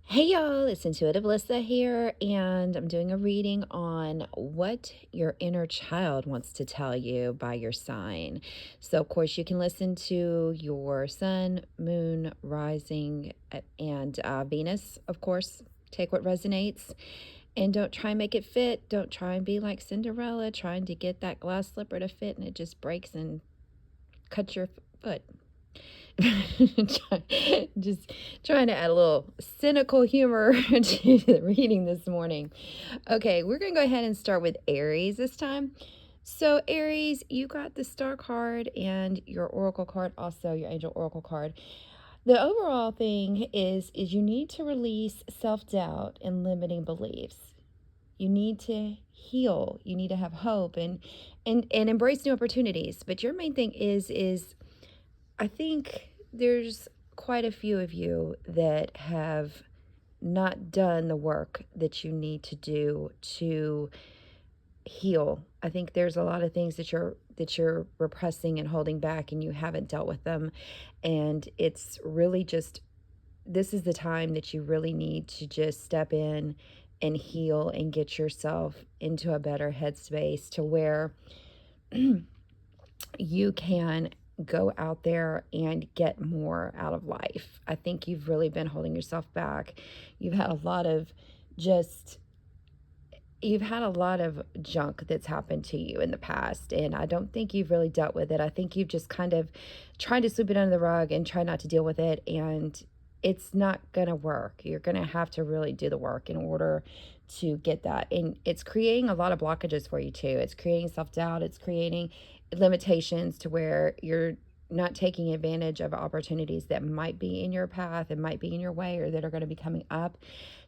Hey y'all, it's Intuitive Lissa here, and I'm doing a reading on what your inner child wants to tell you by your sign. So, of course, you can listen to your sun, moon, rising, and Venus, of course. Take what resonates and don't try and make it fit. Don't try and be like Cinderella trying to get that glass slipper to fit and it just breaks and cuts your foot. Just trying to add a little cynical humor to the reading this morning. Okay, we're going to go ahead and start with Aries this time. So, Aries, you got the Star card and your Oracle card, also your Angel Oracle card. The overall thing is you need to release self-doubt and limiting beliefs. You need to heal. You need to have hope and embrace new opportunities. But your main thing is I think there's quite a few of you that have not done the work that you need to do to heal. I think there's a lot of things that you're repressing and holding back and you haven't dealt with them, and it's really just this is the time that you really need to just step in and heal and get yourself into a better headspace to where you can go out there and get more out of life. I think you've really been holding yourself back. You've had a lot of just you've had a lot of junk that's happened to you in the past, and I don't think you've really dealt with it. I think you've just kind of tried to sweep it under the rug and try not to deal with it, and it's not going to work. You're going to have to really do the work in order to get that. And it's creating a lot of blockages for you too. It's creating self-doubt, it's creating limitations to where you're not taking advantage of opportunities that might be in your path and might be in your way or that are going to be coming up.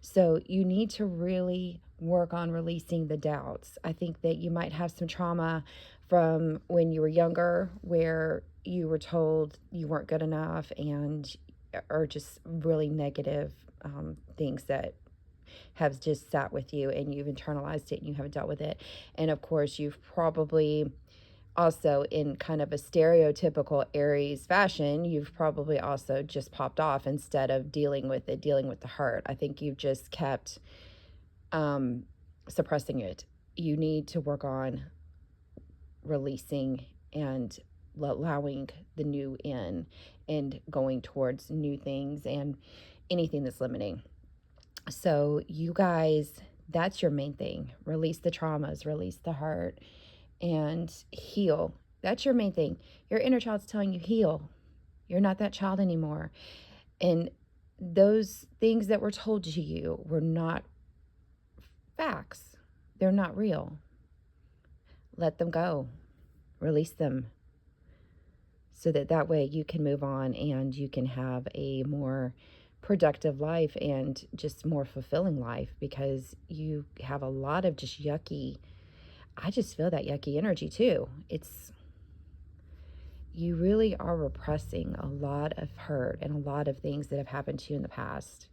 So you need to really work on releasing the doubts. I think that you might have some trauma from when you were younger where you were told you weren't good enough and or just really negative things that have just sat with you and you've internalized it and you haven't dealt with it. And of course, you've probably also, in kind of a stereotypical Aries fashion, you've probably also just popped off instead of dealing with it, dealing with the hurt. I think you've just kept suppressing it. You need to work on releasing and allowing the new in and going towards new things and anything that's limiting. So, you guys, that's your main thing. Release the traumas, release the hurt, and heal. That's your main thing. Your inner child's telling you heal. You're not that child anymore. And those things that were told to you were not facts. They're not real. Let them go. Release them so that way you can move on and you can have a more productive life and just more fulfilling life, because you have a lot of just yucky, I just feel that yucky energy too. You really are repressing a lot of hurt and a lot of things that have happened to you in the past.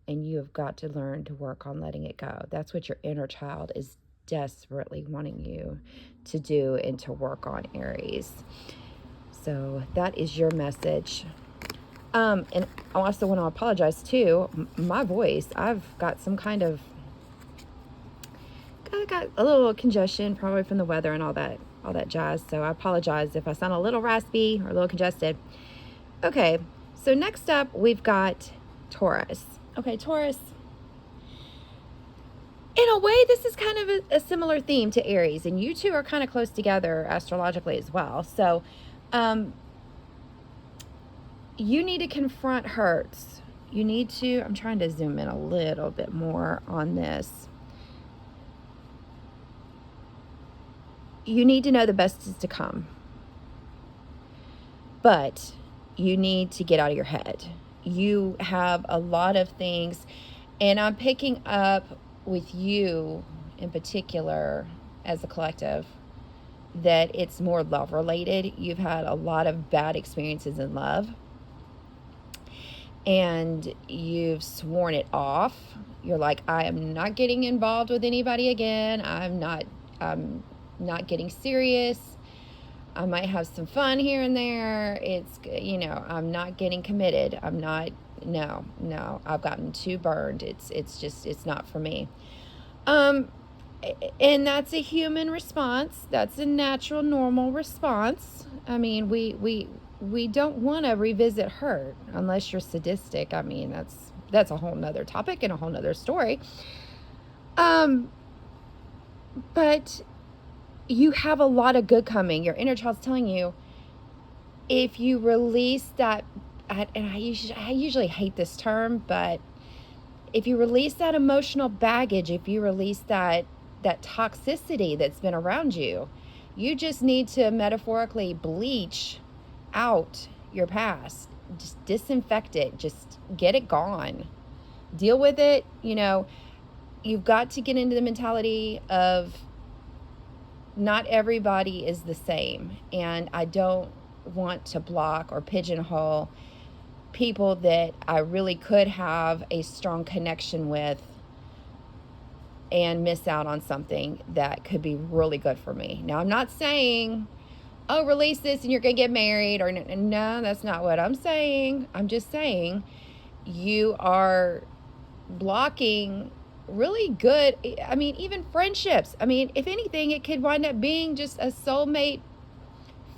And you have got to learn to work on letting it go. That's what your inner child is desperately wanting you to do and to work on, Aries. So that is your message. And I also want to apologize too. My voice, I've got some kind of, I got a little congestion probably from the weather and all that jazz. So I apologize if I sound a little raspy or a little congested. Okay, so next up we've got Taurus. Okay, Taurus. In a way, this is kind of a similar theme to Aries, and you two are kind of close together astrologically as well. So, you need to confront hurts. You need to, I'm trying to zoom in a little bit more on this. You need to know the best is to come. But you need to get out of your head. You have a lot of things, and I'm picking up with you in particular as a collective that it's more love related. You've had a lot of bad experiences in love and you've sworn it off. You're like, I am not getting involved with anybody again. I'm not getting serious. I might have some fun here and there. I'm not getting committed. I'm not, no, I've gotten too burned. It's not for me. Um, and that's a human response. That's a natural, normal response. I mean, we don't want to revisit hurt unless you're sadistic. I mean, that's a whole nother topic and a whole nother story. Um, but you have a lot of good coming. Your inner child's telling you, if you release that, and I usually hate this term, but if you release that emotional baggage, if you release that toxicity that's been around you, you just need to metaphorically bleach out your past. Just disinfect it. Just get it gone. Deal with it. You've got to get into the mentality of not everybody is the same. And I don't want to block or pigeonhole people that I really could have a strong connection with and miss out on something that could be really good for me. Now, I'm not saying, oh, release this and you're going to get married, or no, that's not what I'm saying. I'm just saying you are blocking really good, I mean, even friendships. I mean, if anything, it could wind up being just a soulmate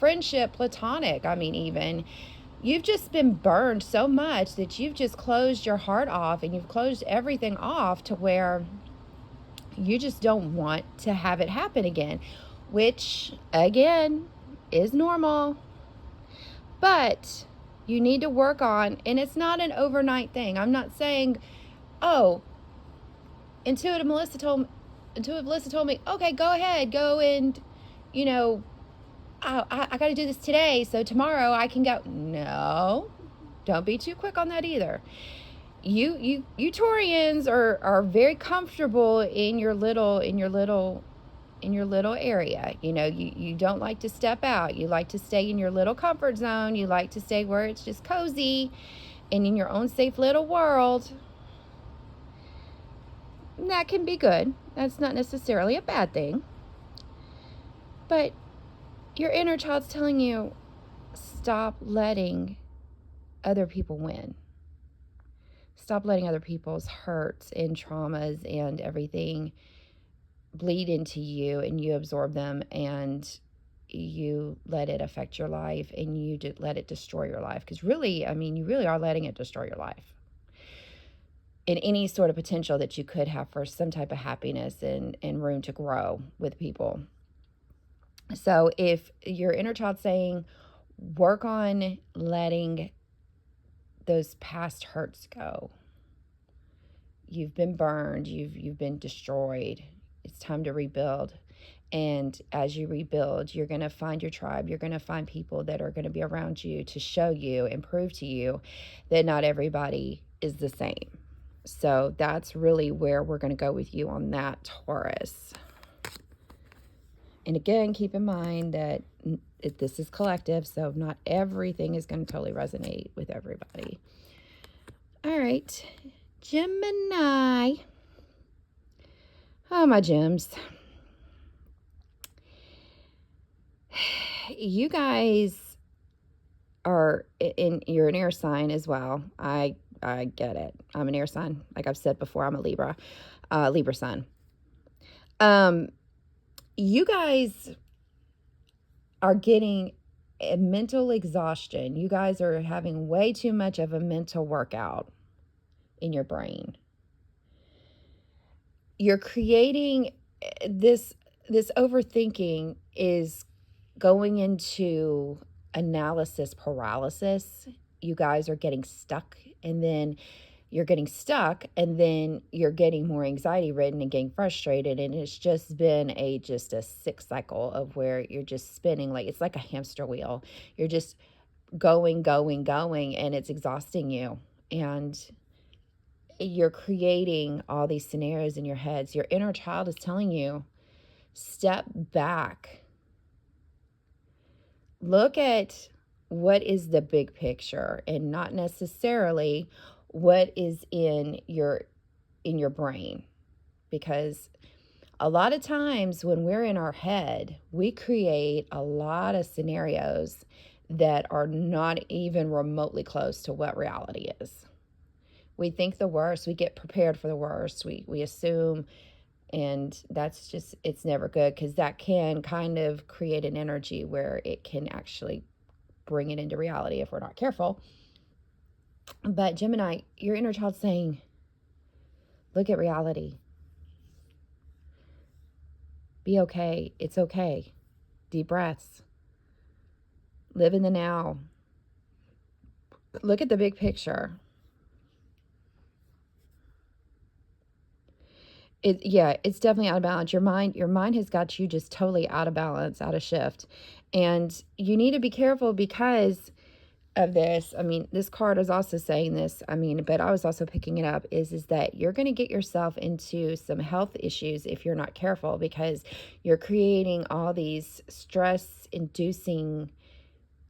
friendship, platonic. I mean, even you've just been burned so much that you've just closed your heart off and you've closed everything off to where you just don't want to have it happen again, which again is normal. But you need to work on, and it's not an overnight thing. I'm not saying, oh, intuitive Melissa told me, okay, go ahead, go and, I got to do this today, so tomorrow I can go. No, don't be too quick on that either. You Taurians are very comfortable in your little area. You don't like to step out. You like to stay in your little comfort zone. You like to stay where it's just cozy and in your own safe little world. That can be good. That's not necessarily a bad thing. But your inner child's telling you, stop letting other people win. Stop letting other people's hurts and traumas and everything bleed into you, and you absorb them, and you let it affect your life, and you let it destroy your life. Because really, I mean, you really are letting it destroy your life and any sort of potential that you could have for some type of happiness and room to grow with people. So if your inner child's saying, work on letting those past hurts go. You've been burned, you've been destroyed. It's time to rebuild. And as you rebuild, you're going to find your tribe. You're going to find people that are going to be around you to show you and prove to you that not everybody is the same. So that's really where we're going to go with you on that, Taurus. And again, keep in mind that this is collective, so not everything is going to totally resonate with everybody. All right, Gemini. Oh, my gems. You guys are you're an air sign as well. I get it. I'm an air sign. Like I've said before, I'm a Libra sun. You guys are getting a mental exhaustion. You guys are having way too much of a mental workout in your brain. You're creating this overthinking is going into analysis paralysis. You guys are getting stuck, and then you're getting stuck, and then you're getting more anxiety ridden and getting frustrated, and it's just been a sick cycle of where you're just spinning, like it's like a hamster wheel. You're just going, and it's exhausting you, and you're creating all these scenarios in your heads. Your inner child is telling you, step back. Look at what is the big picture and not necessarily what is in your brain. Because A lot of times when we're in our head, we create a lot of scenarios that are not even remotely close to what reality is. We think the worst, we get prepared for the worst, we assume, and that's just, it's never good, because that can kind of create an energy where it can actually bring it into reality if we're not careful. But Gemini, your inner child saying, look at reality. Be okay. It's okay. Deep breaths. Live in the now. Look at the big picture. It's definitely out of balance. Your mind has got you just totally out of balance, out of shift. And you need to be careful because of this. I mean, this card is also saying this. I mean, but I was also picking it up is that you're going to get yourself into some health issues if you're not careful, because you're creating all these stress inducing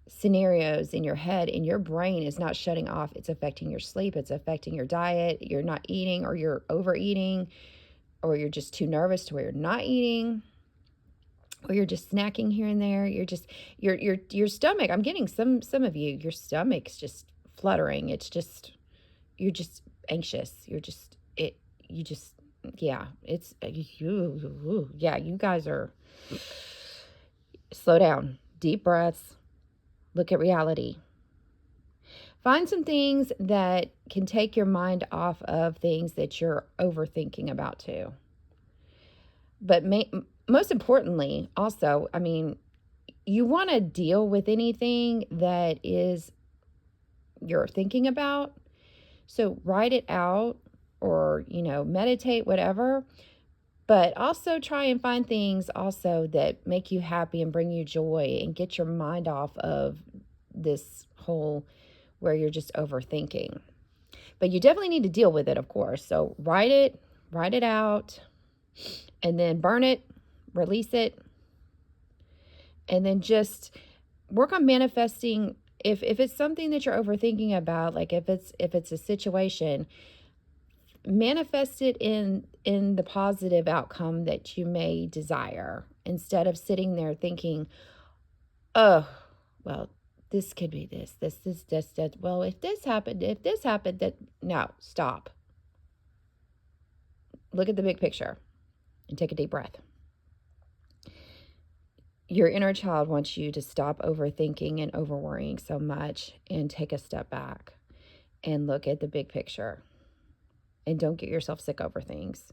scenarios in your head, and your brain is not shutting off. It's affecting your sleep. It's affecting your diet. You're not eating, or you're overeating, or you're just too nervous to where you're not eating, or you're just snacking here and there. You're just your stomach. I'm getting some of you. Your stomach's just fluttering. It's just, you're just anxious. You're just it. You just, yeah. It's you. Yeah. You guys are. Slow down. Deep breaths. Look at reality. Find some things that can take your mind off of things that you're overthinking about too. But most importantly, also, I mean, you want to deal with anything that is you're thinking about. So write it out, or, meditate, whatever. But also try and find things also that make you happy and bring you joy and get your mind off of this whole where you're just overthinking. But you definitely need to deal with it, of course. So write it out, and then burn it, release it, and then just work on manifesting. If it's something that you're overthinking about, like if it's a situation, manifest it in the positive outcome that you may desire, instead of sitting there thinking, oh, well, this could be this, that. Well, if this happened, that. No, stop. Look at the big picture and take a deep breath. Your inner child wants you to stop overthinking and overworrying so much and take a step back and look at the big picture, and don't get yourself sick over things.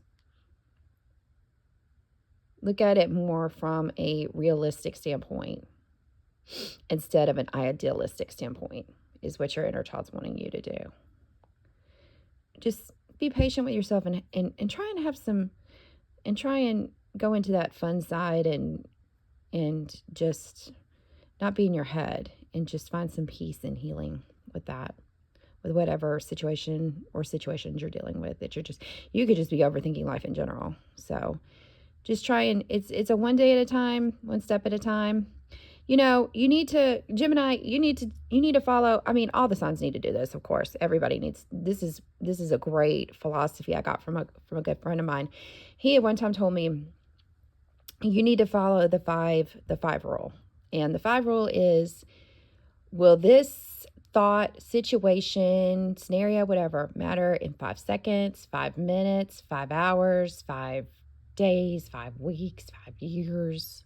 Look at it more from a realistic standpoint instead of an idealistic standpoint, is what your inner child's wanting you to do. Just be patient with yourself, and try and have some, and try and go into that fun side, and just not be in your head, and just find some peace and healing with that, with whatever situation or situations you're dealing with, that you could just be overthinking life in general. So just try, and it's a one day at a time, one step at a time. You need to, Gemini, you need to follow. I mean, all the signs need to do this, of course. Everybody needs, this is a great philosophy I got from a good friend of mine. He at one time told me, you need to follow the five rule. And the 5 rule is, will this thought, situation, scenario, whatever, matter in 5 seconds, 5 minutes, 5 hours, 5 days, 5 weeks, 5 years?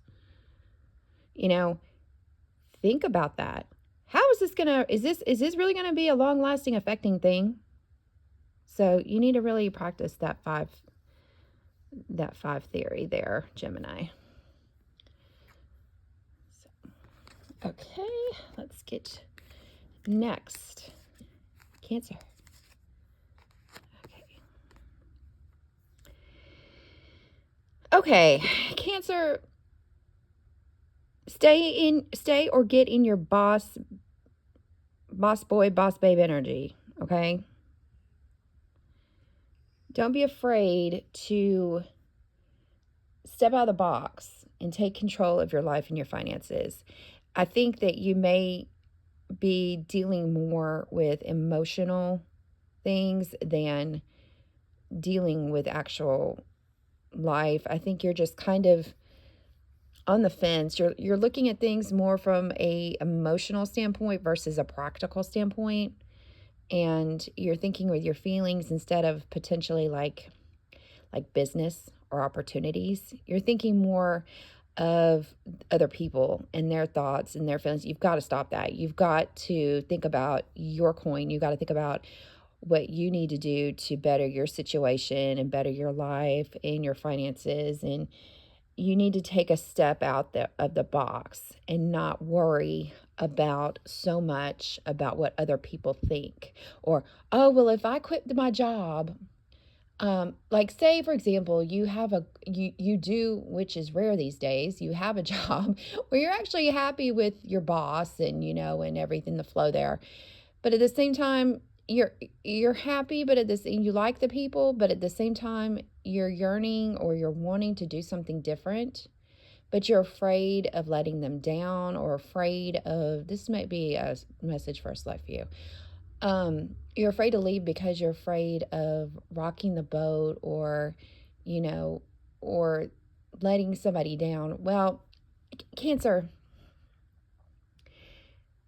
Think about that. How is this is this really gonna be a long lasting affecting thing? So you need to really practice that five theory there, Gemini. So, okay, let's get next. Cancer. Okay, Cancer, stay or get in your boss boy, boss babe energy, okay? Don't be afraid to step out of the box and take control of your life and your finances. I think that you may be dealing more with emotional things than dealing with actual life. I think you're just kind of on the fence. You're looking at things more from a emotional standpoint versus a practical standpoint, and you're thinking with your feelings instead of potentially like business or opportunities. You're thinking more of other people and their thoughts and their feelings. You've got to stop that. You've got to think about your coin. You've got to think about what you need to do to better your situation and better your life and your finances. And you need to take a step of the box and not worry about so much about what other people think. Or, oh, well, if I quit my job, like say for example, you do, which is rare these days, you have a job where you're actually happy with your boss and and everything, the flow there. But at the same time, you're happy, but you like the people, but at the same time you're yearning or you're wanting to do something different, but you're afraid of letting them down, or afraid of, this might be a message for a select few. You're afraid to leave because you're afraid of rocking the boat, or, you know, or letting somebody down. Well, Cancer,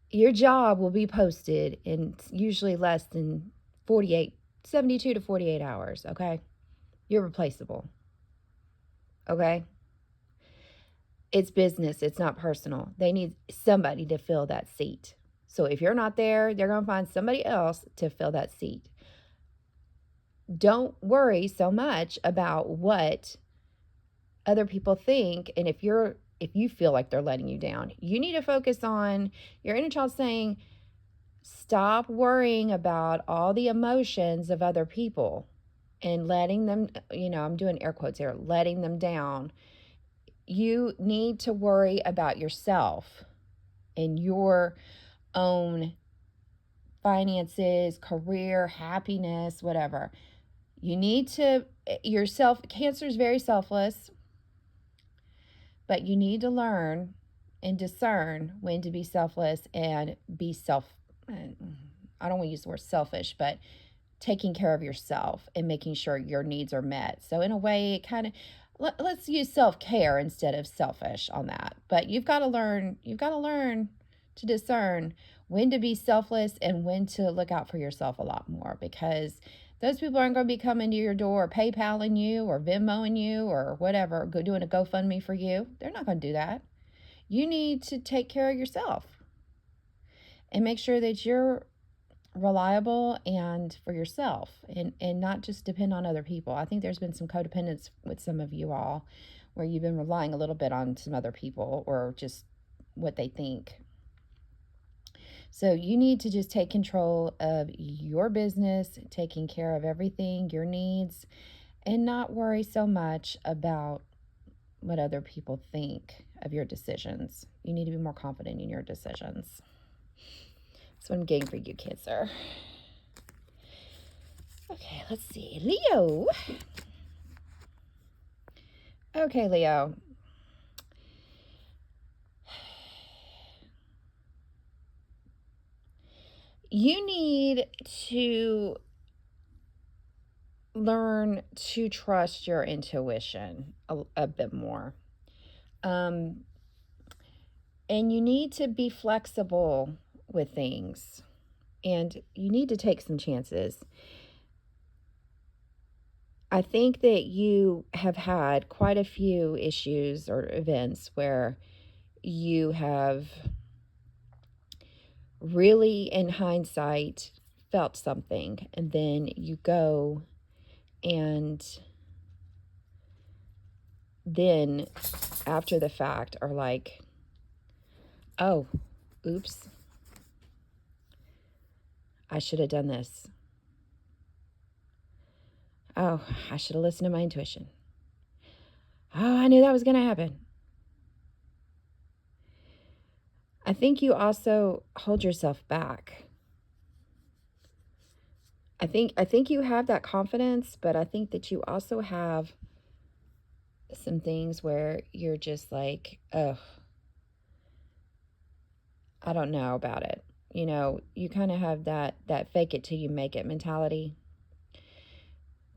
your job will be posted in usually less than 72 to 48 hours, okay? You're replaceable, okay? It's business, it's not personal. They need somebody to fill that seat. So if you're not there, they're going to find somebody else to fill that seat. Don't worry so much about what other people think. And if you feel like they're letting you down, you need to focus on your inner child saying, stop worrying about all the emotions of other people and letting them, I'm doing air quotes here, letting them down. You need to worry about yourself and your own finances, career, happiness, whatever. You need to, Cancer is very selfless, but you need to learn and discern when to be selfless and be I don't want to use the word selfish, but taking care of yourself and making sure your needs are met. So in a way, it kind of, let's use self-care instead of selfish on that. But you've got to learn to discern when to be selfless and when to look out for yourself a lot more, because those people aren't going to be coming to your door or PayPaling you or Venmoing you or whatever, doing a GoFundMe for you. They're not going to do that. You need to take care of yourself and make sure that you're reliable and for yourself, and not just depend on other people. I think there's been some codependence with some of you all where you've been relying a little bit on some other people or just what they think. So you need to just take control of your business, taking care of everything, your needs, and not worry so much about what other people think of your decisions. You need to be more confident in your decisions. That's what I'm getting for you, Cancer. Okay, let's see. Leo. Okay, Leo. You need to learn to trust your intuition a bit more. And you need to be flexible with things. And you need to take some chances. I think that you have had quite a few issues or events where you have really, in hindsight, felt something, and then you go and then after the fact are like, oh, oops, I should have done this. Oh, I should have listened to my intuition. Oh, I knew that was going to happen. I think you also hold yourself back. I think you have that confidence, but I think that you also have some things where you're just like, oh, I don't know about it. You kind of have that fake it till you make it mentality.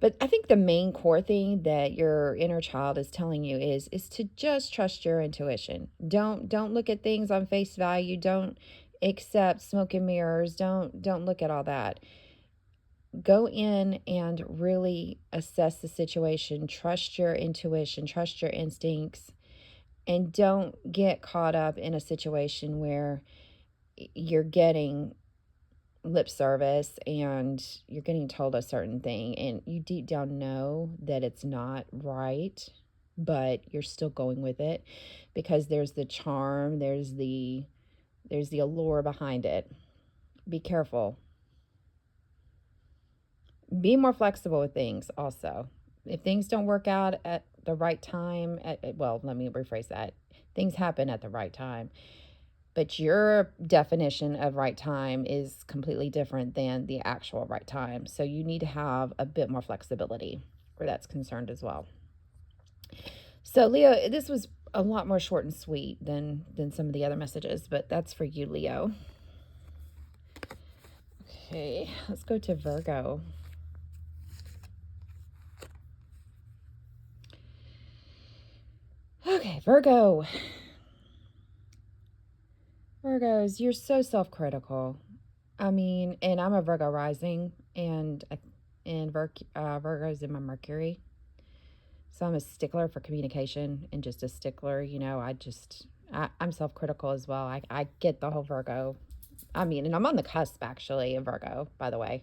But I think the main core thing that your inner child is telling you is to just trust your intuition. Don't look at things on face value. Don't accept smoke and mirrors. Don't look at all that. Go in and really assess the situation. Trust your intuition, trust your instincts, and don't get caught up in a situation where you're getting lip service and you're getting told a certain thing and you deep down know that it's not right, but you're still going with it because there's the charm, there's the allure behind it. Be careful. Be more flexible with things also. If things don't work out at the right time, well, let me rephrase that. Things happen at the right time. But your definition of right time is completely different than the actual right time. So you need to have a bit more flexibility where that's concerned as well. So Leo, this was a lot more short and sweet than some of the other messages, but that's for you, Leo. Okay, let's go to Virgo. Okay, Virgo. Virgos, you're so self-critical. I mean, and I'm a Virgo rising, and Virgo's in my Mercury. So I'm a stickler for communication and just a stickler. I'm self critical as well. I get the whole Virgo. I mean, and I'm on the cusp actually of Virgo, by the way.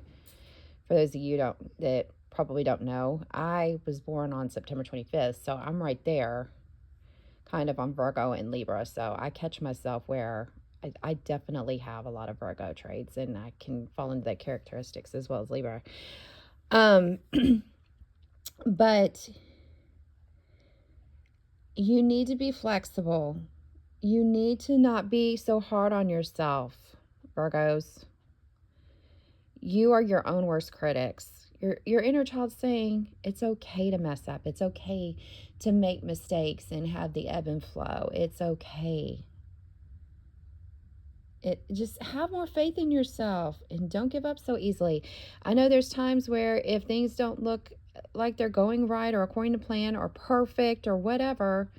For those of you that probably don't know, I was born on September 25th. So I'm right there kind of on Virgo and Libra. So I catch myself where I definitely have a lot of Virgo traits and I can fall into that characteristics as well as Libra. Um, but you need to be flexible. You need to not be so hard on yourself, Virgos. You are your own worst critics. Your inner child's saying it's okay to mess up. It's okay to make mistakes and have the ebb and flow. It's okay. Just have more faith in yourself and don't give up so easily. I know there's times where if things don't look like they're going right or according to plan or perfect or whatever,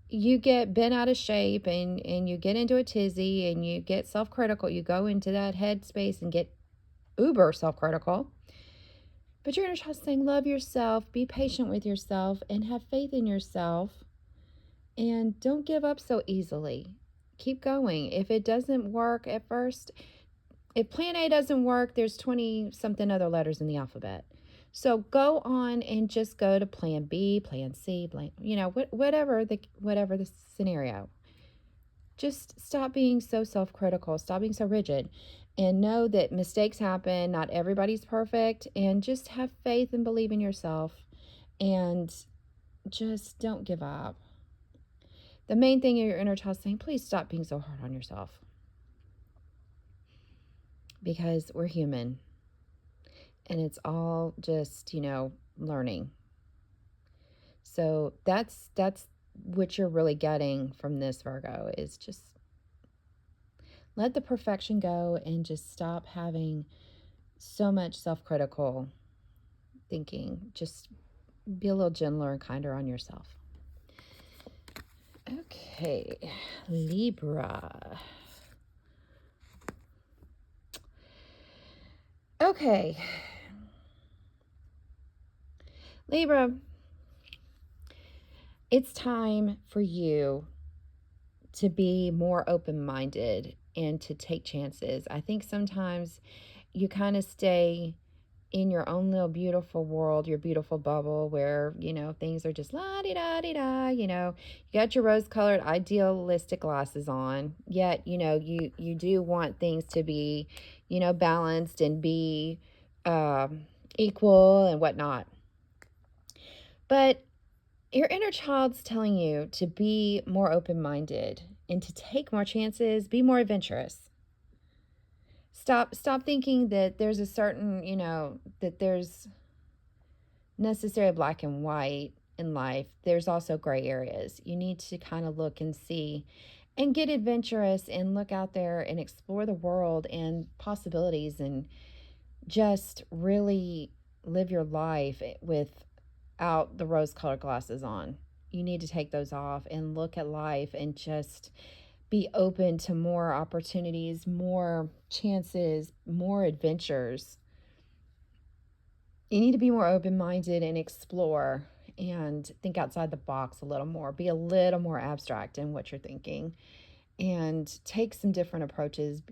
you get bent out of shape and you get into a tizzy and you get self-critical. You go into that headspace and get uber self-critical. But your inner child's saying, love yourself, be patient with yourself, and have faith in yourself. And don't give up so easily. Keep going. If it doesn't work at first, if plan A doesn't work, there's 20 something other letters in the alphabet. So go on and just go to plan B, plan C, whatever the scenario. Just stop being so self-critical, stop being so rigid, and know that mistakes happen. Not everybody's perfect, and just have faith and believe in yourself, and just don't give up. The main thing your inner child is saying, please stop being so hard on yourself, because we're human, and it's all just learning. So that's what you're really getting from this, Virgo, is just let the perfection go and just stop having so much self-critical thinking. Just be a little gentler and kinder on yourself. Okay, Libra. Okay, Libra, it's time for you to be more open-minded and to take chances. I think sometimes you kind of stay in your own little beautiful world, your beautiful bubble where, things are just la-di-da-di-da, you got your rose-colored idealistic glasses on, yet, you do want things to be, balanced and be equal and whatnot. But your inner child's telling you to be more open-minded and to take more chances, be more adventurous. Stop thinking that there's a certain, that there's necessarily black and white in life. There's also gray areas. You need to kind of look and see and get adventurous and look out there and explore the world and possibilities and just really live your life without the rose-colored glasses on. You need to take those off and look at life and just be open to more opportunities, more chances, more adventures. You need to be more open-minded and explore and think outside the box a little more. Be a little more abstract in what you're thinking and take some different approaches.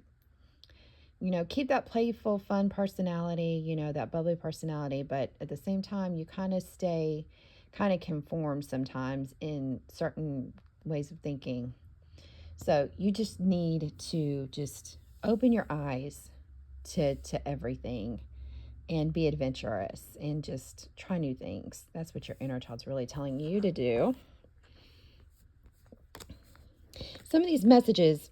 Keep that playful, fun personality, that bubbly personality, but at the same time, you kind of conform sometimes in certain ways of thinking. So you just need to just open your eyes to everything and be adventurous and just try new things. That's what your inner child's really telling you to do. Some of these messages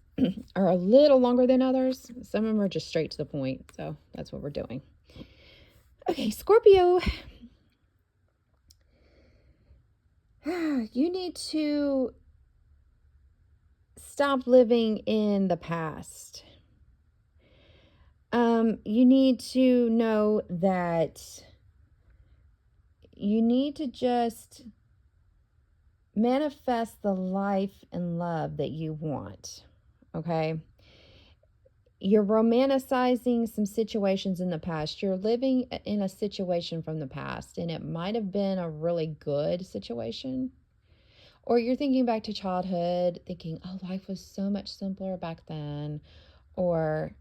are a little longer than others. Some of them are just straight to the point. So that's what we're doing. Okay, Scorpio. You need to stop living in the past. You need to know that you need to just manifest the life and love that you want. Okay? You're romanticizing some situations in the past. You're living in a situation from the past, and it might have been a really good situation. Or you're thinking back to childhood, thinking, oh, life was so much simpler back then. Or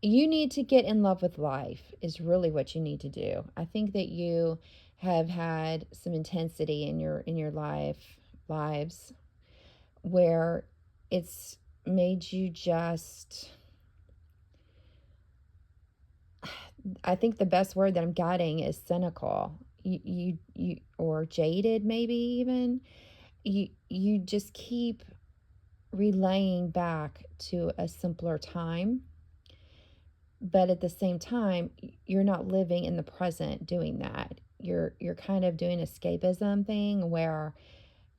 you need to get in love with life, is really what you need to do. I think that you have had some intensity in your lives where it's made you just, I think the best word that I'm getting is cynical. You or jaded, maybe even. You just keep relaying back to a simpler time, but at the same time, you're not living in the present doing that. You're kind of doing escapism thing where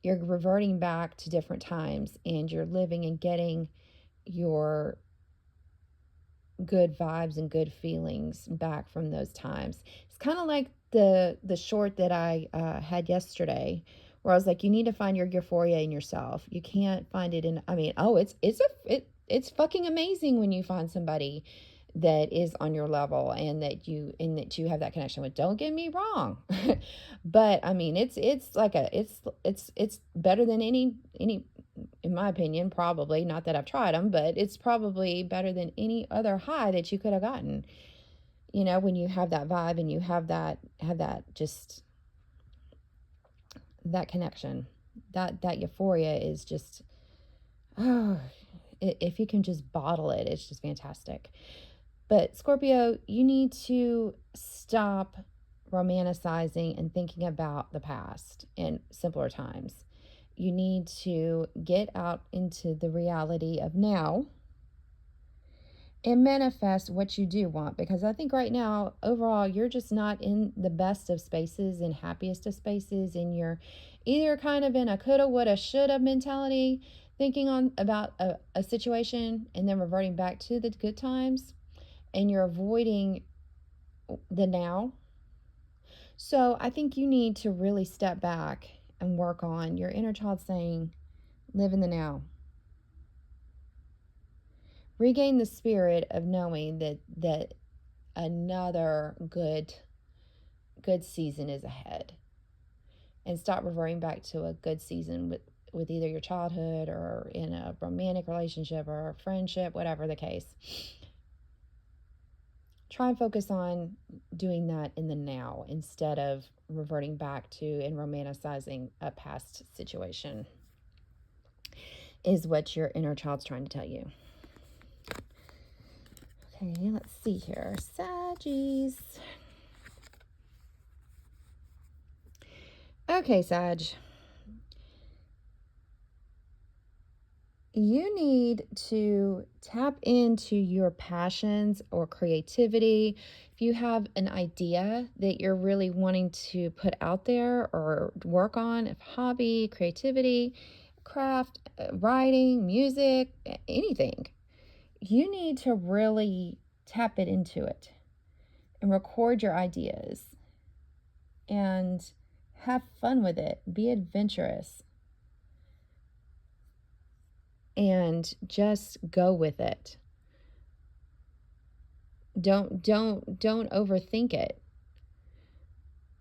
you're reverting back to different times and you're living and getting your good vibes and good feelings back from those times. It's kind of like the short that I had yesterday, where I was like, you need to find your euphoria in yourself. You can't find it in. I mean, oh, it's fucking amazing when you find somebody that is on your level and that you have that connection with. Don't get me wrong, but I mean, it's like it's better than any, in my opinion, probably, not that I've tried them, but it's probably better than any other high that you could have gotten. When you have that vibe and you have that just that connection, that euphoria is just, oh, if you can just bottle it, it's just fantastic. But Scorpio, you need to stop romanticizing and thinking about the past and simpler times. You need to get out into the reality of now and manifest what you do want, because I think right now, overall, you're just not in the best of spaces and happiest of spaces, and you're either kind of in a coulda, woulda, shoulda mentality, thinking about a situation and then reverting back to the good times, and you're avoiding the now. So I think you need to really step back and work on your inner child saying, live in the now. Regain the spirit of knowing that another good season is ahead, and stop reverting back to a good season with either your childhood or in a romantic relationship or a friendship, whatever the case. Try and focus on doing that in the now instead of reverting back to and romanticizing a past situation, is what your inner child's trying to tell you. Okay, let's see here. Saggies. Okay, Sag. You need to tap into your passions or creativity. If you have an idea that you're really wanting to put out there or work on, if hobby, creativity, craft, writing, music, anything, you need to really tap it into it and record your ideas and have fun with it. Be adventurous and just go with it. Don't overthink it.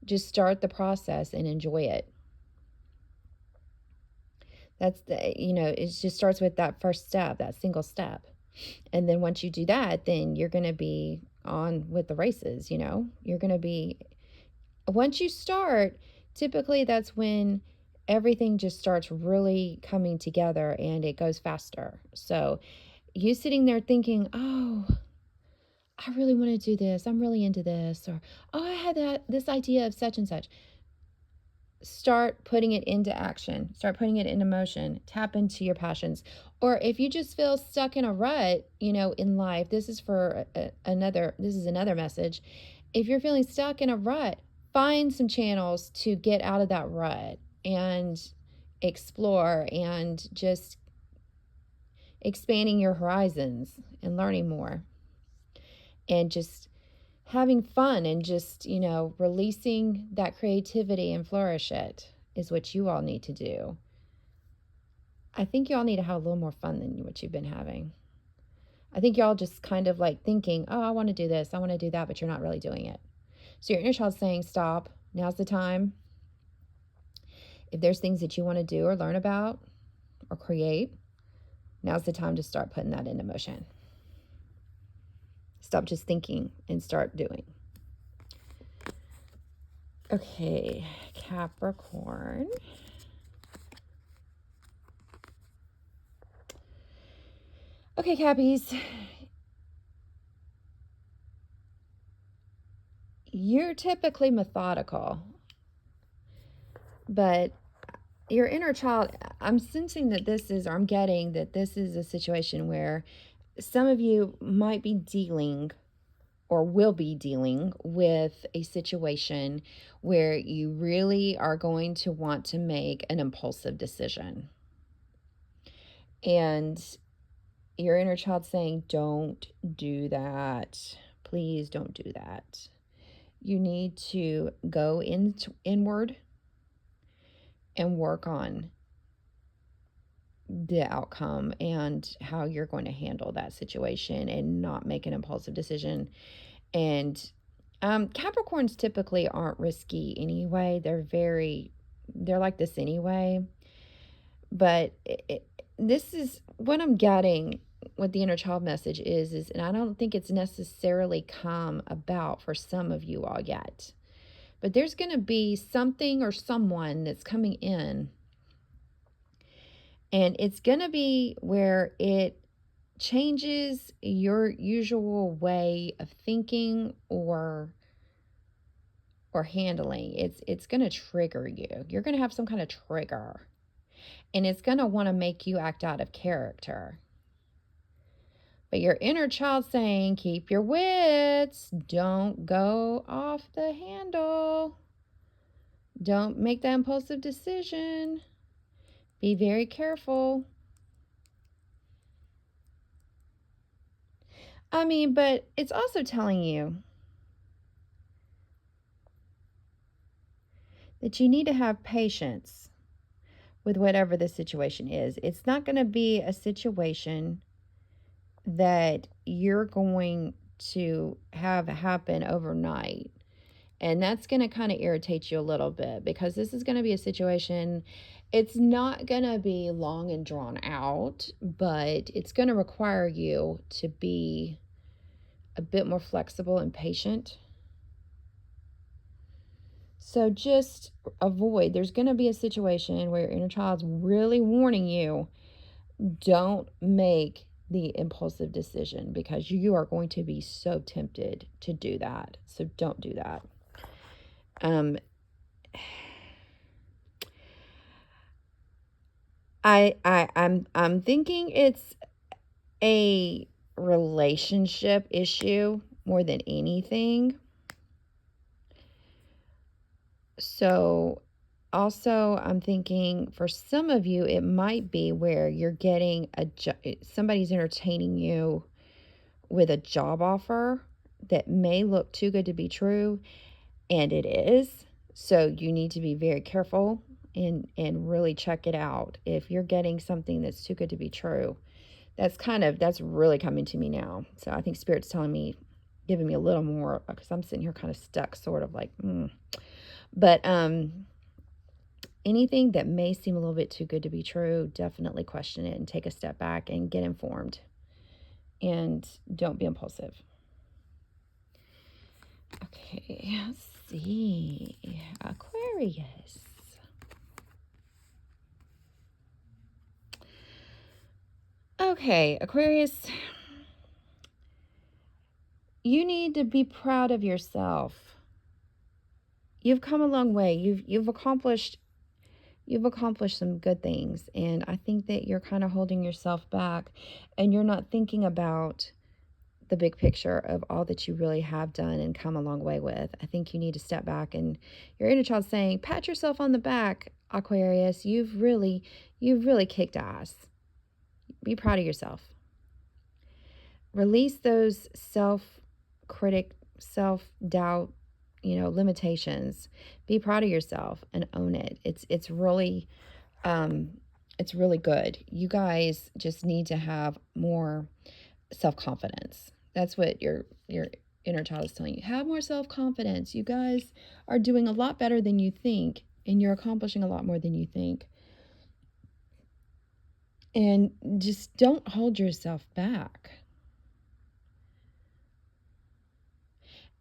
Just start the process and enjoy it. That's it just starts with that first step, that single step. And then once you do that, then you're going to be on with the races, You're going to be, once you start, typically that's when everything just starts really coming together and it goes faster. So you sitting there thinking, oh, I really want to do this. I'm really into this. Or, oh, I had this idea of such and such. Start putting it into action. Start putting it into motion. Tap into your passions. Or if you just feel stuck in a rut, in life, this is another message. If you're feeling stuck in a rut, find some channels to get out of that rut and explore and just expanding your horizons and learning more and just having fun and just, releasing that creativity and flourish it is what you all need to do. I think you all need to have a little more fun than what you've been having. I think y'all just kind of like thinking, oh, I want to do this, I want to do that, but you're not really doing it. So your inner child's saying, stop, now's the time. If there's things that you want to do or learn about or create, now's the time to start putting that into motion. Stop just thinking and start doing. Okay, Capricorn. Okay, Cappies. You're typically methodical, but your inner child, I'm sensing that I'm getting that this is a situation where some of you might be dealing or will be dealing with a situation where you really are going to want to make an impulsive decision. And your inner child saying, don't do that. Please don't do that. You need to go inward and work on the outcome and how you're going to handle that situation and not make an impulsive decision. And Capricorns typically aren't risky anyway. They're like this anyway. But this is what I'm getting. What the inner child message is, and I don't think it's necessarily come about for some of you all yet. But there's going to be something or someone that's coming in. And it's going to be where it changes your usual way of thinking or handling. It's going to trigger you. You're going to have some kind of trigger. And it's going to want to make you act out of character. But your inner child saying, keep your wits. Don't go off the handle. Don't make that impulsive decision. Be very careful. But it's also telling you that you need to have patience with whatever the situation is. It's not going to be a situation that you're going to have happen overnight. And that's going to kind of irritate you a little bit because this is going to be a situation, it's not going to be long and drawn out, but it's going to require you to be a bit more flexible and patient. So just avoid, there's going to be a situation where your inner child's really warning you, don't make the impulsive decision because you are going to be so tempted to do that. So don't do that. I'm thinking it's a relationship issue more than anything. So also I'm thinking for some of you it might be where you're getting somebody's entertaining you with a job offer that may look too good to be true, and it is. So you need to be very careful and really check it out. If you're getting something that's too good to be true, that's really coming to me now. So I think Spirit's telling me, giving me a little more, because I'm sitting here kind of stuck, sort of like, But anything that may seem a little bit too good to be true, definitely question it and take a step back and get informed. And don't be impulsive. Okay, let's see. Aquarius. Okay, Aquarius, you need to be proud of yourself. You've come a long way. You've accomplished some good things, and I think that you're kind of holding yourself back and you're not thinking about the big picture of all that you really have done and come a long way with. I think you need to step back, and your inner child saying, pat yourself on the back, Aquarius. You've really kicked ass. Be proud of yourself. Release those self-critic, self-doubt, limitations. Be proud of yourself and own it. It's really good. You guys just need to have more self-confidence. That's what your inner child is telling you. Have more self-confidence. You guys are doing a lot better than you think, and you're accomplishing a lot more than you think. And just don't hold yourself back.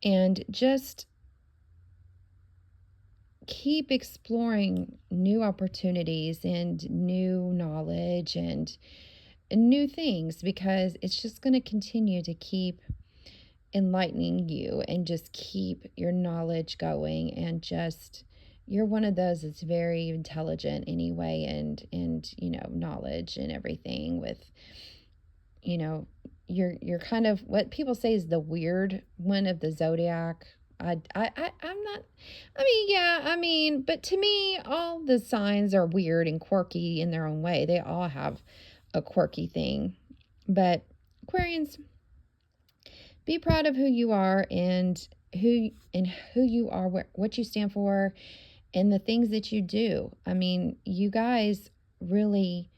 And just keep exploring new opportunities and new knowledge and new things, because it's just going to continue to keep enlightening you and just keep your knowledge going. And just, you're one of those that's very intelligent anyway, and knowledge and everything with, you're kind of what people say is the weird one of the zodiac. I'm not, but to me, all the signs are weird and quirky in their own way. They all have a quirky thing. But Aquarians, be proud of who you are and who you are, what you stand for, and the things that you do. You guys really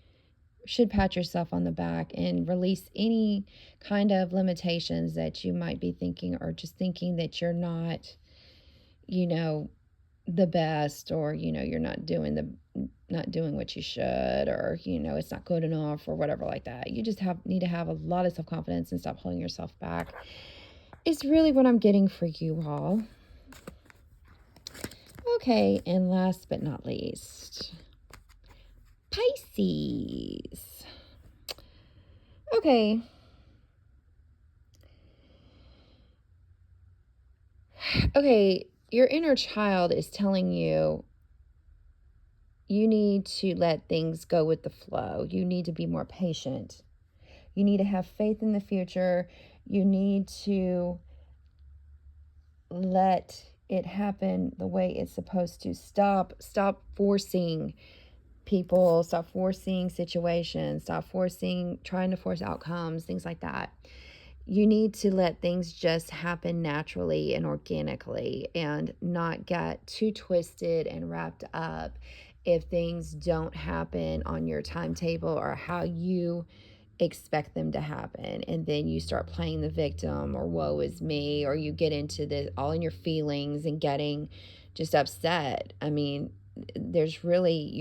should pat yourself on the back and release any kind of limitations that you might be thinking, or just thinking that you're not, the best, or you're not doing what you should, or it's not good enough, or whatever like that. You just need to have a lot of self-confidence and stop holding yourself back. It's really what I'm getting for you all. Okay, and last but not least, Pisces. Okay. Okay, your inner child is telling you need to let things go with the flow. You need to be more patient. You need to have faith in the future. You need to let it happen the way it's supposed to. Stop forcing people, stop forcing situations, trying to force outcomes, things like that. You need to let things just happen naturally and organically, and not get too twisted and wrapped up if things don't happen on your timetable or how you expect them to happen. And then you start playing the victim, or woe is me, or you get into the all in your feelings and getting just upset. You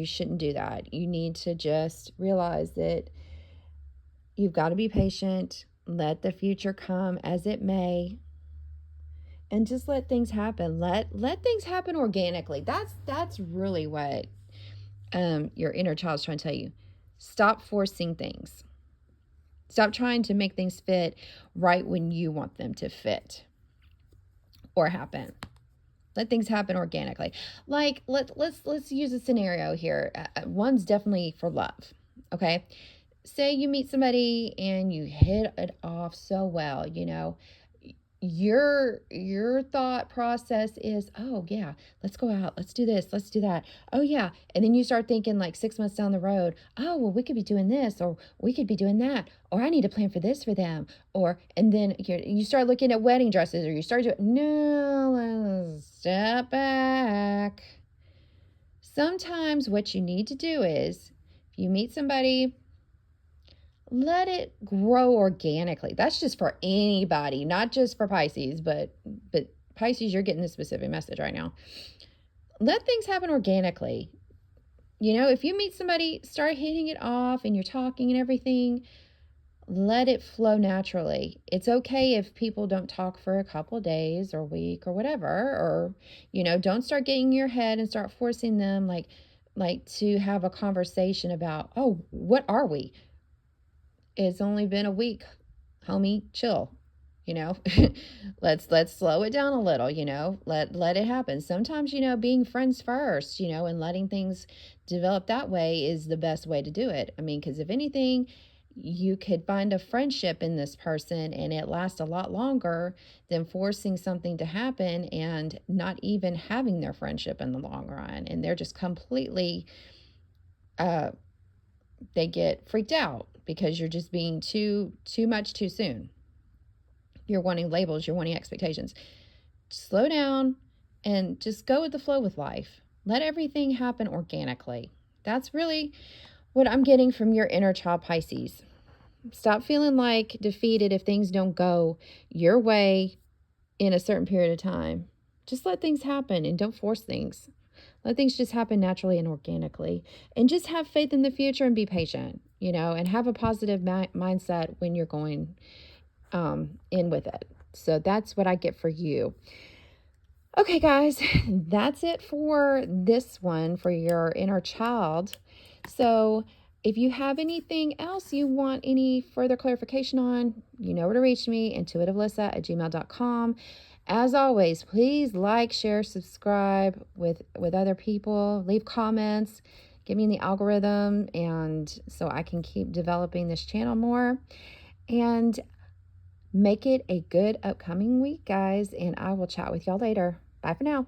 shouldn't do that. You need to just realize that you've got to be patient, let the future come as it may, and just let things happen. Let things happen organically. That's really what your inner child is trying to tell you. Stop forcing things. Stop trying to make things fit right when you want them to fit or happen. Let things happen organically. Like let's use a scenario here. One's definitely for love. Okay, say you meet somebody and you hit it off so well. Your thought process is, oh yeah, let's go out, let's do this, let's do that, oh yeah. And then you start thinking like 6 months down the road, oh well, we could be doing this, or we could be doing that, or I need to plan for this for them, and then you start looking at wedding dresses, or you start doing, no, let's step back. Sometimes what you need to do is, if you meet somebody, let it grow organically. That's just for anybody, not just for Pisces, but Pisces, you're getting this specific message right now. Let things happen organically. If you meet somebody, start hitting it off and you're talking and everything, let it flow naturally. It's okay if people don't talk for a couple days or a week or whatever, or don't start getting in your head and start forcing them like to have a conversation about, oh, what are we? It's only been a week, homie, chill. you know let's slow it down a little. Let it happen. Sometimes being friends first, and letting things develop that way is the best way to do it. I mean, because if anything, you could find a friendship in this person and it lasts a lot longer than forcing something to happen and not even having their friendship in the long run, and they're just completely they get freaked out because you're just being too much too soon. You're wanting labels, you're wanting expectations. Slow down and just go with the flow with life. Let everything happen organically. That's really what I'm getting from your inner child, Pisces. Stop feeling like defeated if things don't go your way in a certain period of time. Just let things happen and don't force things. Let things just happen naturally and organically. And just have faith in the future and be patient, and have a positive mindset when you're going in with it. So that's what I get for you. Okay, guys, that's it for this one for your inner child. So if you have anything else you want any further clarification on, you know where to reach me, intuitivelissa@gmail.com. As always, please like, share, subscribe with other people, leave comments, get me in the algorithm, and so I can keep developing this channel more. And make it a good upcoming week, guys, and I will chat with y'all later. Bye for now.